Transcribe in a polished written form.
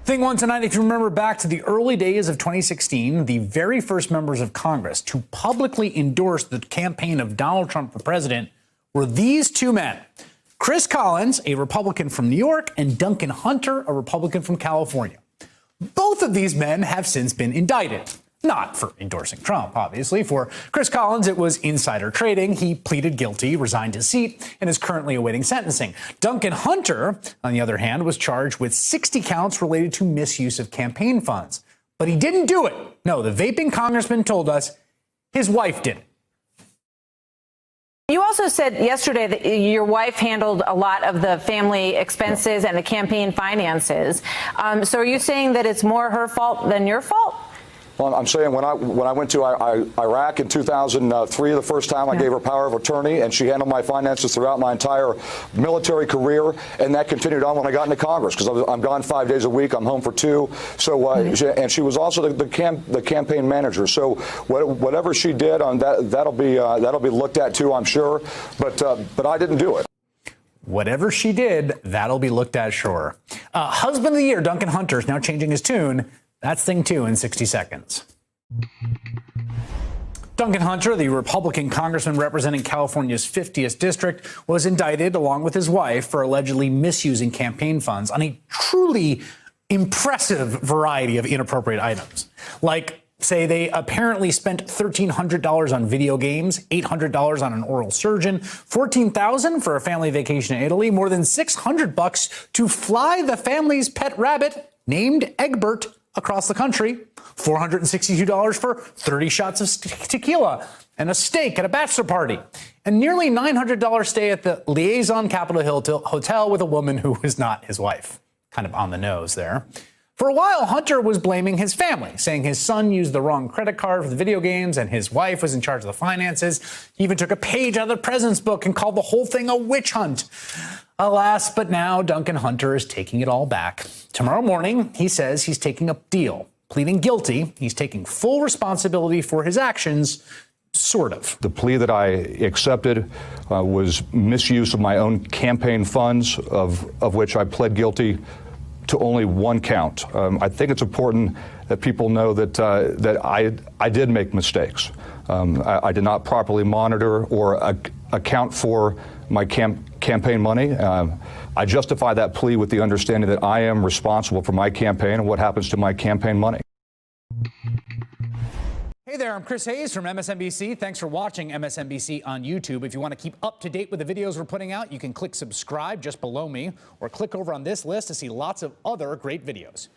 Thing one tonight, if you remember back to the early days of 2016, the very first members of Congress to publicly endorse the campaign of Donald Trump for president were these two men. Chris Collins, a Republican from New York, and Duncan Hunter, a Republican from California. Both of these men have since been indicted. Not for endorsing Trump, obviously. For Chris Collins, it was insider trading. He pleaded guilty, resigned his seat, and is currently awaiting sentencing. Duncan Hunter, on the other hand, was charged with 60 counts related to misuse of campaign funds. But he didn't do it. No, the vaping congressman told us his wife did it. You also said yesterday that your wife handled a lot of the family expenses and the campaign finances. So are you saying that it's more her fault than your fault? Well, I'm saying when I went to Iraq in 2003, the first time I gave her power of attorney, and she handled my finances throughout my entire military career, and that continued on when I got into Congress, because I'm gone 5 days a week, I'm home for 2. So, and she was also the campaign manager. So whatever she did on that'll be looked at too, I'm sure. But I didn't do it. Whatever she did, that'll be looked at, sure. Husband of the year, Duncan Hunter, is now changing his tune. That's thing two in 60 seconds. Duncan Hunter, the Republican congressman representing California's 50th district, was indicted along with his wife for allegedly misusing campaign funds on a truly impressive variety of inappropriate items. Like, say, they apparently spent $1,300 on video games, $800 on an oral surgeon, $14,000 for a family vacation in Italy, more than $600 to fly the family's pet rabbit named Egbert across the country, $462 for 30 shots of tequila and a steak at a bachelor party, and nearly $900 stay at the Liaison Capitol Hill Hotel with a woman who was not his wife. Kind of on the nose there. For a while, Hunter was blaming his family, saying his son used the wrong credit card for the video games and his wife was in charge of the finances. He even took a page out of the president's book and called the whole thing a witch hunt. Alas, but now Duncan Hunter is taking it all back. Tomorrow morning, he says he's taking a deal, pleading guilty. He's taking full responsibility for his actions, sort of. The plea that I accepted was misuse of my own campaign funds, of which I pled guilty to only one count. I think it's important that people know that I did make mistakes. I did not properly monitor or account for my campaign money. I justify that plea with the understanding that I am responsible for my campaign and what happens to my campaign money. Hey there, I'm Chris Hayes from MSNBC. Thanks for watching MSNBC on YouTube. If you want to keep up to date with the videos we're putting out, you can click subscribe just below me or click over on this list to see lots of other great videos.